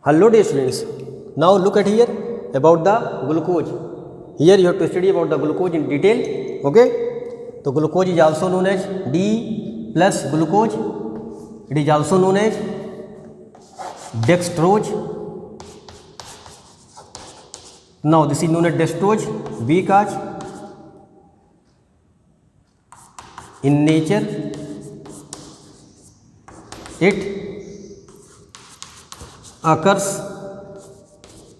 Hello dear students, now look at here about the glucose. Here you have to study about the glucose in detail. Okay, so glucose is also known as D plus glucose. It is also known as dextrose. Now this is known as dextrose because in nature it occurs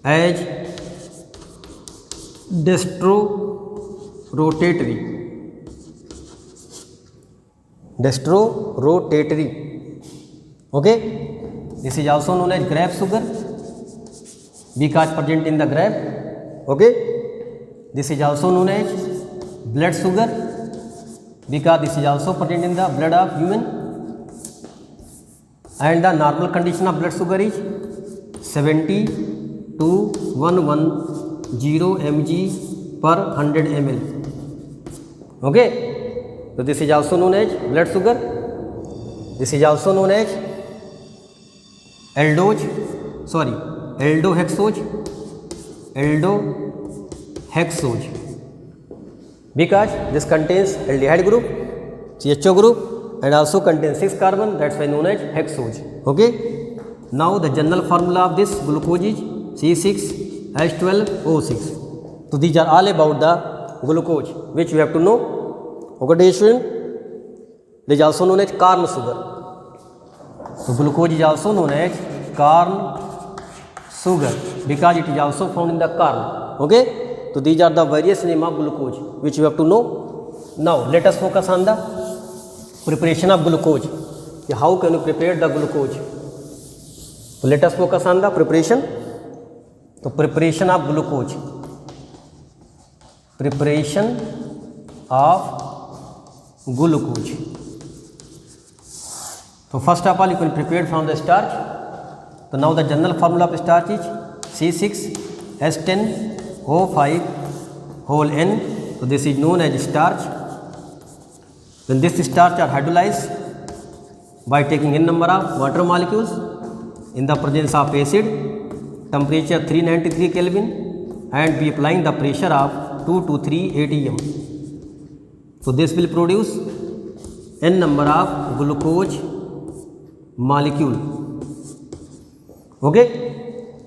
as dextrorotatory. Okay, this is also known as grape sugar because present in the grape. Okay, this is also known as blood sugar because this is also present in the blood of human, and the normal condition of blood sugar is 70 to 110 mg per 100 ml. Okay, so this is also known as blood sugar. This is also known as aldohexose because this contains aldehyde group, CHO group, and also contains 6 carbon, that's why known as hexose. Okay, now the general formula of this glucose is C6H12O6. So these are all about the glucose which you have to know. Okay dear student, it is also known as corn sugar. So glucose is also known as corn sugar because it is also found in the corn. Okay, so these are the various name of glucose which you have to know. Now let us focus on the preparation of glucose. How can you prepare the glucose? So let us focus on the preparation. So preparation of glucose. So first of all you can prepare from the starch. So now the general formula of starch is C6H10O5 whole N. So this is known as starch. Then this starch are hydrolyzed by taking n number of water molecules in the presence of acid, temperature 393 Kelvin, and be applying the pressure of 2 to 3 atm. So this will produce n number of glucose molecule. Okay,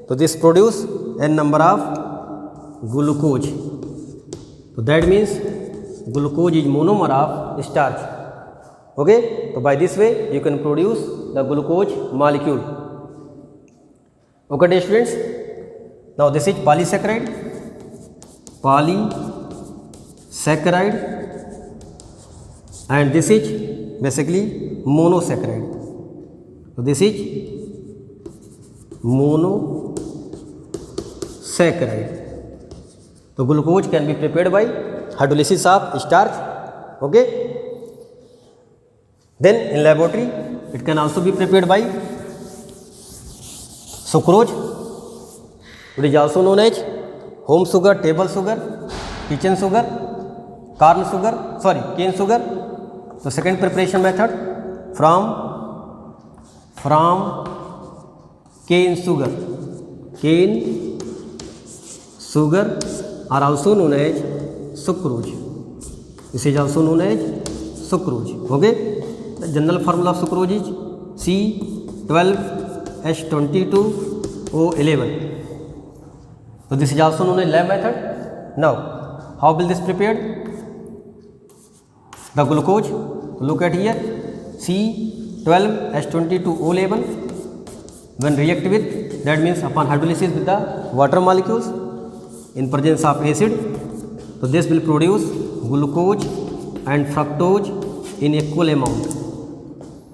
so this produce n number of glucose. So that means glucose is monomer of starch. Okay, so by this way you can produce the glucose molecule. Okay dear students, now this is polysaccharide, and this is basically monosaccharide. So this is monosaccharide. So glucose can be prepared by hydrolysis of starch. Okay, then in laboratory it can also be prepared by sucrose. It is also known as home sugar, table sugar, kitchen sugar, cane sugar. So second preparation method from cane sugar are also known as sucrose. This is also known as sucrose. Okay, the general formula of sucrose is C12H22O11. So this is also known as lab method. Now how will this prepared? The glucose, look at here, C12H22O11 when react with, that means upon hydrolysis with the water molecules in presence of acid, so this will produce glucose and fructose in equal amount.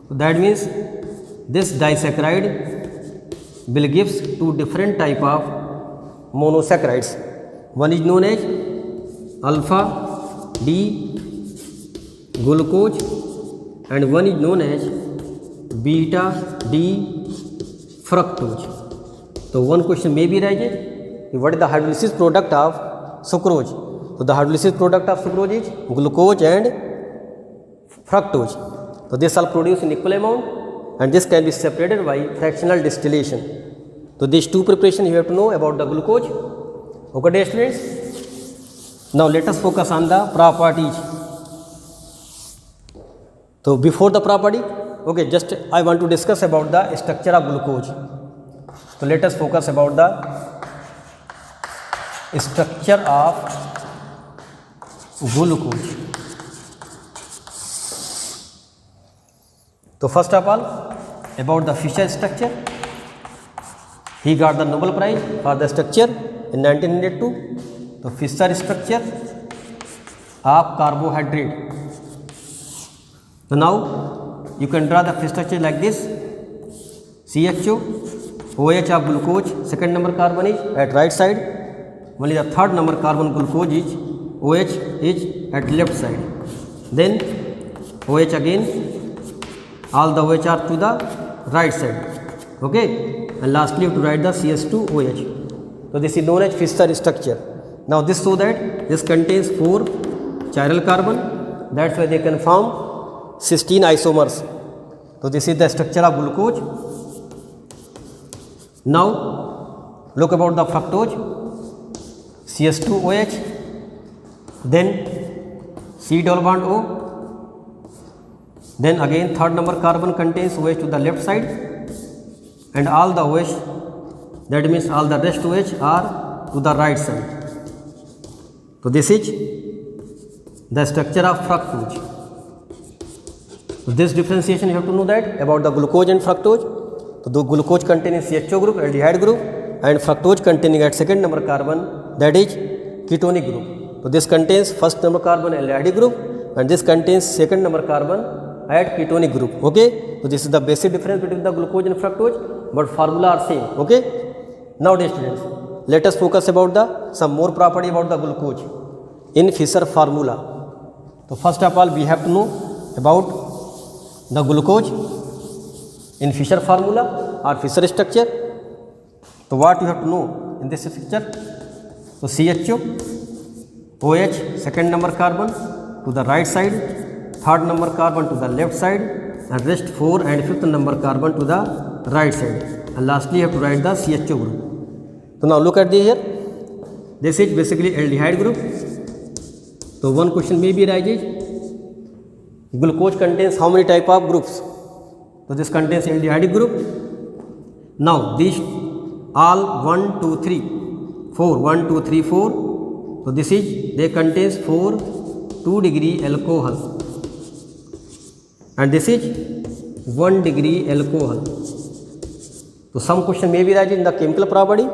So that means this disaccharide will gives two different type of monosaccharides. One is known as alpha D glucose and one is known as beta D fructose. So one question may be raised, what is the hydrolysis product of sucrose? So the hydrolysis product of sucrose is glucose and fructose. So this are produced in equal amount and this can be separated by fractional distillation. So these two preparation you have to know about the glucose. Okay dear students. Now let us focus on the properties. So before the property, okay, just I want to discuss about the structure of glucose. So let us focus about the structure of glucose. So first of all, about the Fischer structure. He got the Nobel Prize for the structure in 1902. The Fischer structure of carbohydrate. So now you can draw the Fischer structure like this. CHO, OH of glucose, second number carbon is at right side. Only the third number carbon glucose is OH is at left side. Then OH again, all the OH are to the right side. Okay, and lastly you have to write the CS2OH. So this is known as Fischer structure. Now this so that this contains 4 chiral carbon. That's why they can form 16 isomers. So this is the structure of glucose. Now look about the fructose. CS2OH, then C double bond O, then again third number carbon contains OH to the left side, and all the OH, that means all the rest OH are to the right side. So this is the structure of fructose. So this differentiation you have to know that about the glucose and fructose. So the glucose containing CHO group, aldehyde group, and fructose containing at second number carbon, that is ketonic group. So this contains first number carbon aldehyde group, and this contains second number carbon at ketonic group. Okay, so this is the basic difference between the glucose and fructose, but formula are same. Okay, now dear students, let us focus about the some more property about the glucose in Fischer formula. So first of all we have to know about the glucose in Fischer formula or Fischer structure. So what you have to know in this structure? So CHO, OH, second number carbon to the right side, third number carbon to the left side, and rest 4 and fifth number carbon to the right side, and lastly you have to write the CHO group. So now look at here. This is basically aldehyde group. So one question may be arises, glucose contains how many type of groups? So this contains aldehyde group. Now these all 1, 2, 3, 4, 1, 2, 3, 4. So this is, they contains 4 2-degree alcohol, and this is 1-degree alcohol. So some question may be arising in the chemical property.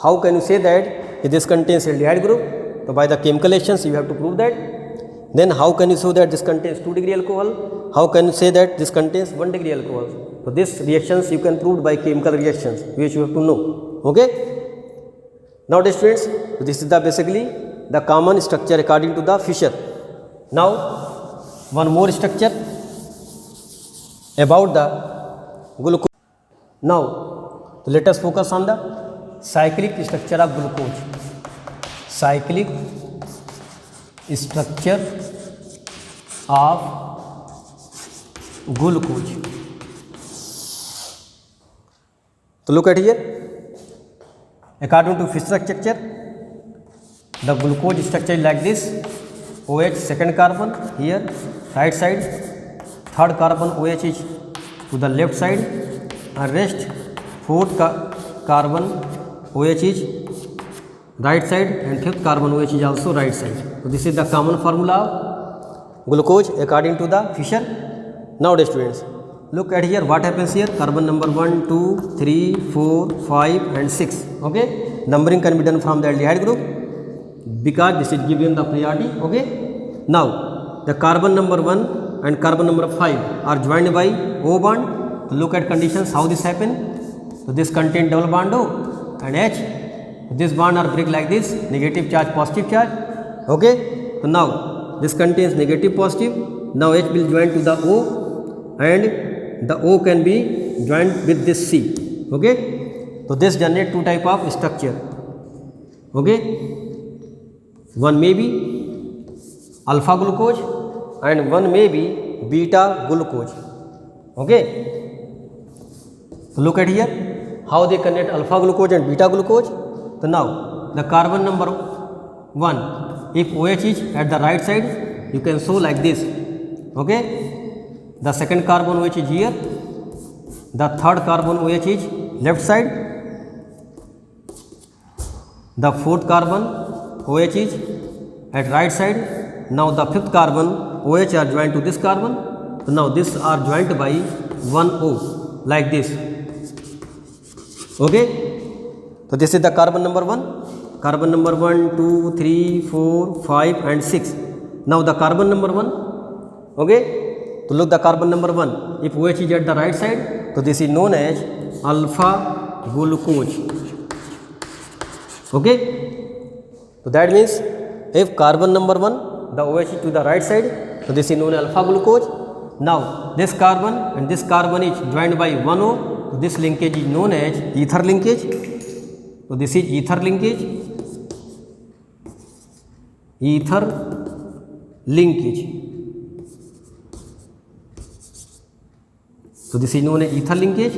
How can you say that this contains aldehyde group? So by the chemical reactions you have to prove that. Then how can you show that this contains 2-degree alcohol? How can you say that this contains 1-degree alcohol? So these reactions you can prove by chemical reactions, which you have to know. Okay. Now dear students, this is the basically the common structure according to the Fischer. Now one more structure about the glucose. Now let us focus on the cyclic structure of glucose. Cyclic structure of glucose. So look at here. According to Fischer structure, the glucose structure is like this. OH second carbon here, right side, third carbon OH is to the left side, and rest fourth carbon OH is right side, and fifth carbon OH is also right side. So this is the common formula of glucose according to the Fischer. Now dear students, look at here what happens here. Carbon number 1, 2, 3, 4, 5 and 6. Okay, numbering can be done from the aldehyde group because this is given the priority. Okay, now the carbon number 1 and carbon number 5 are joined by O bond. Look at conditions how this happen. So this contain double bond O and H. This bond are break like this, negative charge, positive charge. Okay, so now this contains negative positive. Now H will join to the O, and the O can be joined with this C. Okay, so this generate two type of structure. Okay, one may be alpha glucose and one may be beta glucose. Okay, so look at here how they connect alpha glucose and beta glucose. So now the carbon number 1, if OH is at the right side, you can show like this. Okay, the second carbon OH is here, the third carbon OH is left side, the fourth carbon OH is at right side. Now the fifth carbon OH are joined to this carbon. So now these are joined by 1 O like this. Okay, so this is the carbon number 1, carbon number 1, 2, 3, 4, 5 and 6. Now the carbon number 1. Okay, so look the carbon number 1, if OH is at the right side, so this is known as alpha glucose. Okay, so that means if carbon number 1, the OH is to the right side, so this is known as alpha glucose. Now this carbon and this carbon is joined by 1 O, so this linkage is known as ether linkage. So this is ether linkage, ether linkage. So this is known as ether linkage.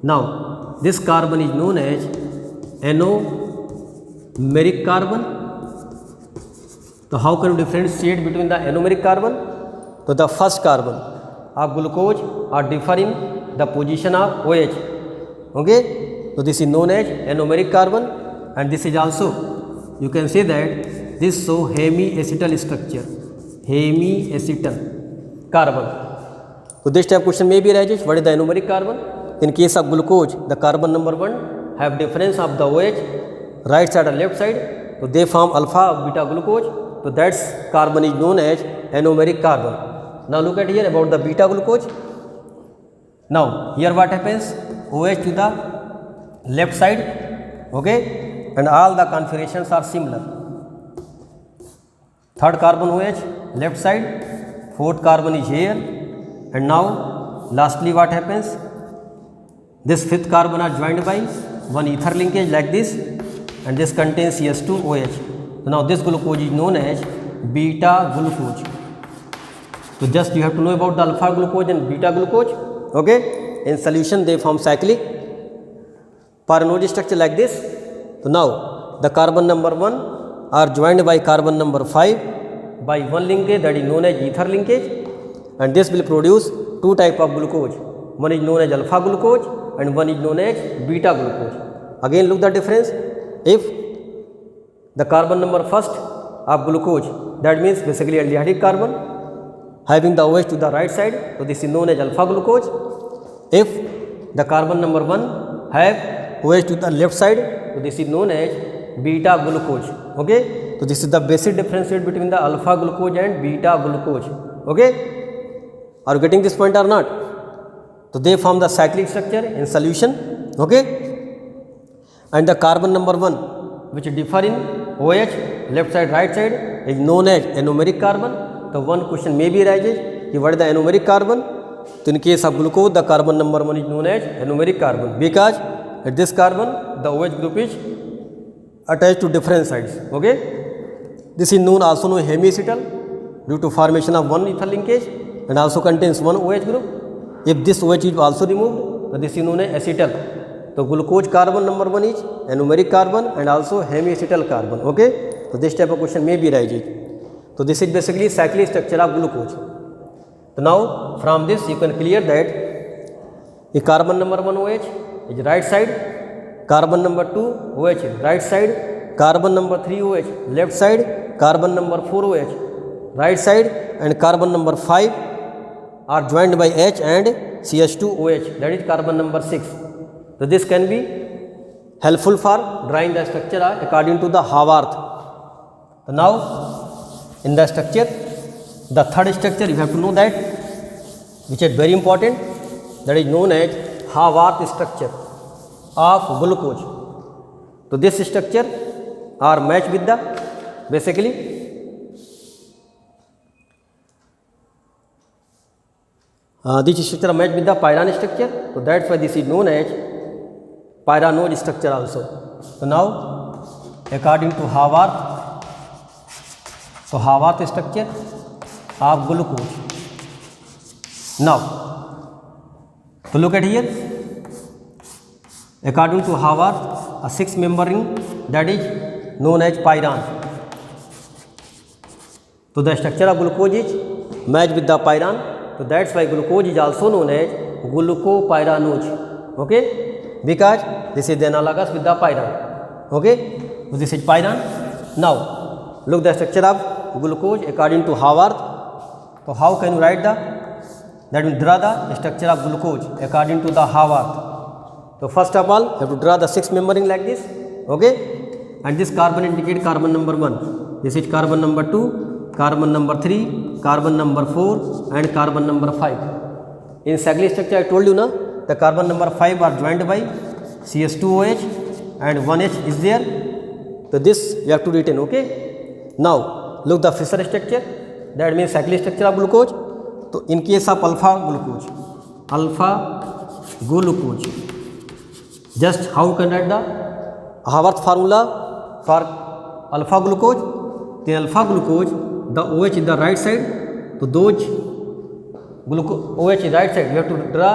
Now this carbon is known as anomeric carbon. So how can you differentiate between the anomeric carbon? So the first carbon of glucose are differing the position of OH. Okay, so this is known as anomeric carbon, and this is also, you can say that this show hemiacetal structure, hemiacetal carbon. So this type of question may be arises, what is the anomeric carbon? In case of glucose, the carbon number 1 have difference of the OH right side and left side, so they form alpha of beta glucose. So that's carbon is known as anomeric carbon. Now look at here about the beta glucose. Now here what happens, OH to the left side, okay, and all the configurations are similar. Third carbon OH left side, fourth carbon is here, and now lastly what happens, this fifth carbon are joined by one ether linkage like this, and this contains CS2OH. So now this glucose is known as beta glucose. So just you have to know about the alpha glucose and beta glucose. Okay, in solution they form cyclic Parnode structure like this. So now the carbon number 1 are joined by carbon number 5 by one linkage, that is known as ether linkage, and this will produce two type of glucose. One is known as alpha glucose and one is known as beta glucose. Again look the difference. If the carbon number first of glucose, that means basically aldehydic carbon having the OH to the right side, so this is known as alpha glucose. If the carbon number 1 have OH to the left side, so this is known as beta glucose. Okay, so this is the basic difference between the alpha glucose and beta glucose. Okay, are you getting this point or not? So they form the cyclic structure in solution. Okay, and the carbon number 1 which differ in OH left side right side is known as anomeric carbon. So one question may be arises, what is the anomeric carbon? So in case of glucose, the carbon number 1 is known as anomeric carbon because at this carbon the OH group is attached to different sides. Okay, this is known also known hemiacetal due to formation of one ether linkage and also contains one OH group. If this OH is also removed, so this is known as acetal. So glucose carbon number 1 is anomeric carbon and also hemiacetal carbon. Okay, so this type of question may be arises. So this is basically cyclic structure of glucose. So now from this you can clear that the carbon number 1 OH is right side, carbon number 2 OH is right side, carbon number 3 OH left side, carbon number 4 OH right side, and carbon number 5 are joined by H and CH2OH, that is carbon number 6. So this can be helpful for drawing the structure according to the Haworth. So now in the structure, the third structure you have to know that, which is very important, that is known as Haworth structure of glucose. So this structure are matched with the basically this structure matched with the pyranid structure. So that's why this is known as pyranode structure also. So now according to Haworth, so Haworth structure of glucose. Now to look at here, According to Haworth, a 6-member ring that is known as pyran. So the structure of glucose is matched with the pyran. So that's why glucose is also known as glucopyranose. Okay, because this is analogous with the pyran. Okay, so this is pyran. Now look the structure of glucose according to Haworth. So how can you write that will draw the structure of glucose according to the Haworth. So first of all, you have to draw the 6-member ring like this. Okay, and this carbon indicate carbon number 1. This is carbon number 2, carbon number 3, carbon number 4, and carbon number 5. In cyclic structure, I told you na, the carbon number 5 are joined by CH2OH and 1H is there. So this you have to retain. Okay. Now look the Fischer structure. That means cyclic structure of glucose. So in case of alpha glucose, just how you can write the Haworth formula for alpha glucose? The alpha glucose, the OH is the right side. So those OH is right side. You have to draw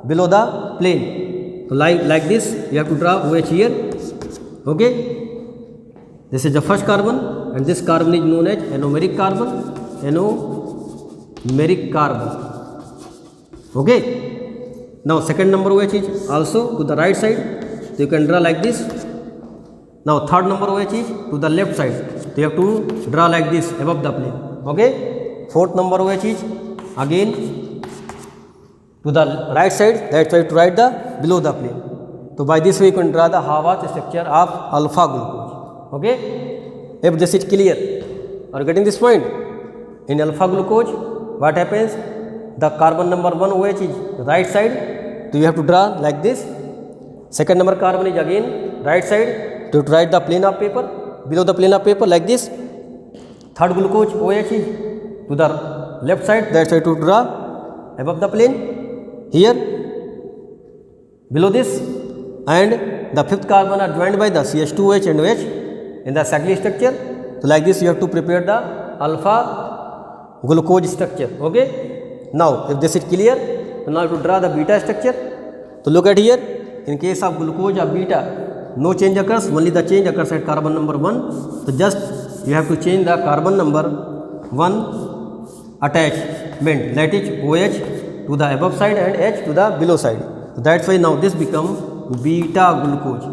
below the plane. So like this, you have to draw OH here. Okay. This is the first carbon, and this carbon is known as anomeric carbon. Okay. Now second number OH is also to the right side, so you can draw like this. Now third number OH is to the left side, so you have to draw like this above the plane. Okay. Fourth number OH is again to the right side, that's why you have to write the below the plane. So by this way you can draw the Haworth structure of alpha glucose. Okay. If this is clear, are you getting this point? In alpha glucose, what happens? The carbon number 1 OH is right side, so you have to draw like this. Second number carbon is again right side, to write the plane of paper, below the plane of paper like this. Third glucose OH is to the left side, that's why to draw above the plane here, below this. And the fifth carbon are joined by the CH2OH and OH in the cyclic structure. So like this you have to prepare the alpha glucose structure. Okay. Now if this is clear, so now you have to draw the beta structure. So look at here, in case of glucose or beta, no change occurs, only the change occurs at carbon number 1. So just you have to change the carbon number 1 attachment, that is OH to the above side and H to the below side. So that's why now this become beta glucose.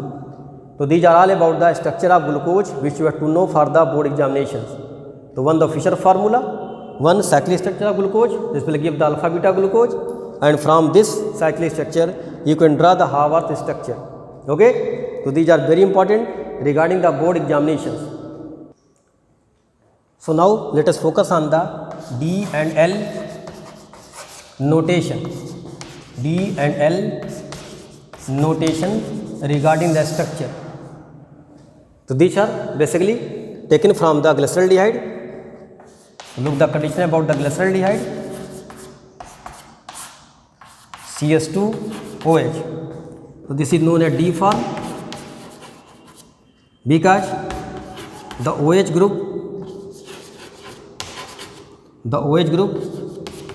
So these are all about the structure of glucose which you have to know for the board examinations. So one, the Fischer formula, one cyclic structure of glucose, this will give the alpha beta glucose, and from this cyclic structure you can draw the Haworth structure. Okay. So these are very important regarding the board examinations. So now let us focus on the D and L notation. D and L notation regarding the structure. So these are basically taken from the glyceraldehyde. Look the condition about the glyceraldehyde. CH2OH. So this is known as D form because the OH group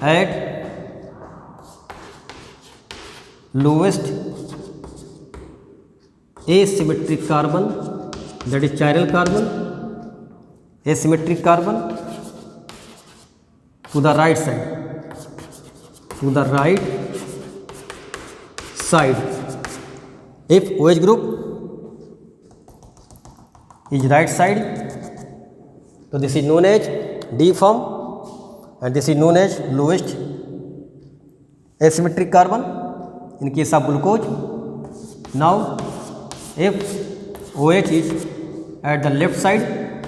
at lowest asymmetric carbon, that is chiral carbon, asymmetric carbon to the right side, if OH group is right side, so this is known as D form and this is known as lowest asymmetric carbon in case of glucose. Now if OH is at the left side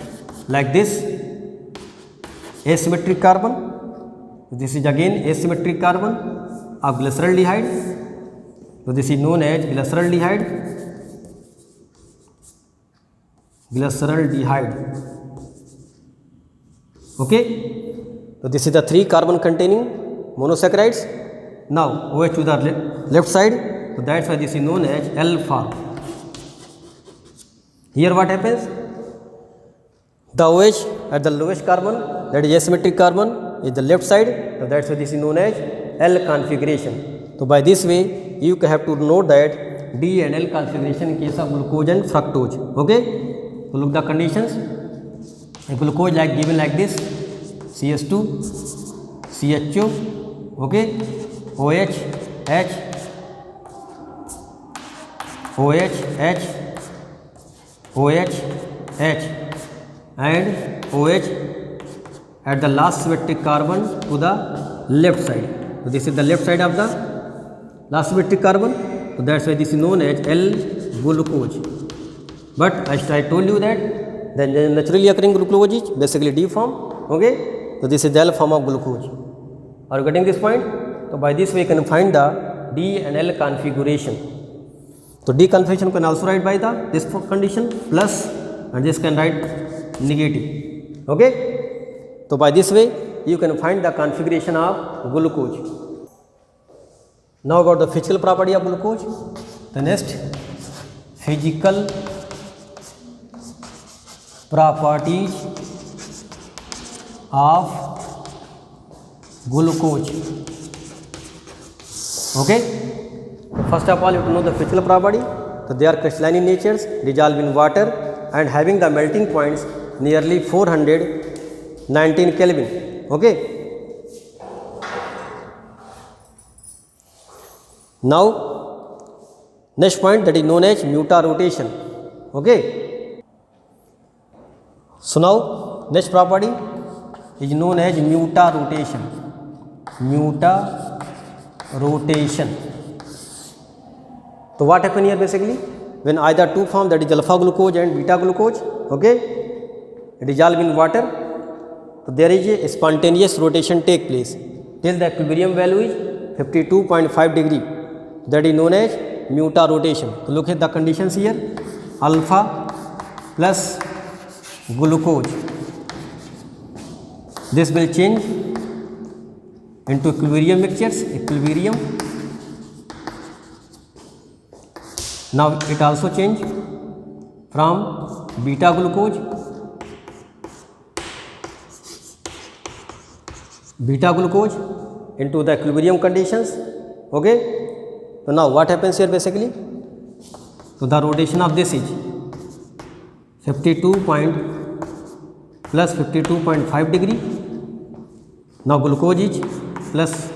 like this, asymmetric carbon, this is again asymmetric carbon of glyceraldehyde, so this is known as glyceraldehyde. Okay. So this is the 3 carbon containing monosaccharides. Now OH to the left side, so that's why this is known as L form. Here what happens? The OH at the lowest carbon, that is asymmetric carbon, is the left side, so that's why this is known as L configuration. So by this way you have to note that D and L configuration in case of glucose and fructose. Okay, so look the conditions. A glucose like given like this: CS2, CHO, okay, OH, H, OH, H, OH, H, and OH at the last symmetric carbon to the left side. So this is the left side of the last symmetric carbon. So that's why this is known as L-glucose. But as I told you that the naturally occurring glucose is basically D form. Okay, so this is the L form of glucose. Are you getting this point? So by this way you can find the D and L configuration. So D configuration can also write by the this condition plus, and this can write negative. Okay, so by this way you can find the configuration of glucose. Now about the physical property of glucose. The next physical properties of glucose. Okay, first of all you have to know the physical property. So they are crystalline in nature, dissolve in water, and having the melting points nearly 419 Kelvin. Okay, now next point, that is known as mutarotation. Okay, so now next property is known as mutarotation. Mutarotation. So what happen here basically, when either two form, that is alpha glucose and beta glucose, okay, dissolve in water, so there is a spontaneous rotation take place till the equilibrium value is 52.5 degree. That is known as mutarotation. So look at the conditions here: alpha plus glucose, this will change into equilibrium mixtures, equilibrium. Now it also change from beta glucose, into the equilibrium conditions. Okay, so now what happens here basically? So the rotation of this is 52.5 degree. Now glucose is plus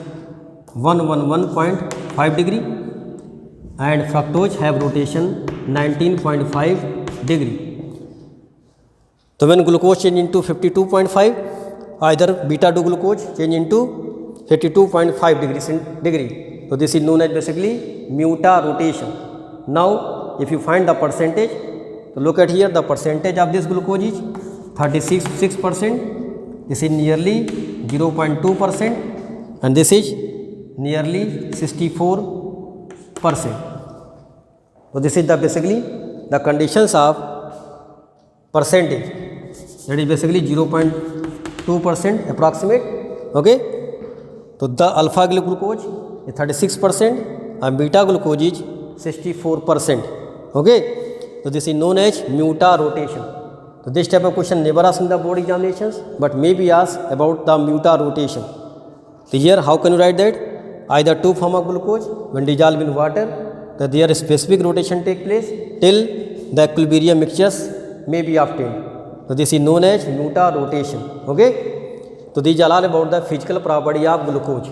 111.5 degree, and fructose have rotation 19.5 degree. So when glucose change into 52.5, either beta 2 glucose change into 52.5 degree. So this is known as basically mutarotation. Now if you find the percentage, so look at here, the percentage of this glucose is 36%. This is nearly 0.2%, and this is nearly 64%. So this is the basically the conditions of percentage, that is basically 0.2% approximate. Okay, so the alpha glucose is 36% and beta glucose is 64%. Okay, so this is known as mutarotation. So this type of question never asked in the board examinations, but may be asked about the mutarotation. So here how can you write that? Either two form of glucose when dissolved in water, that there specific rotation take place till the equilibrium mixtures may be obtained. So this is known as mutarotation. Okay, so these are all about the physical property of glucose.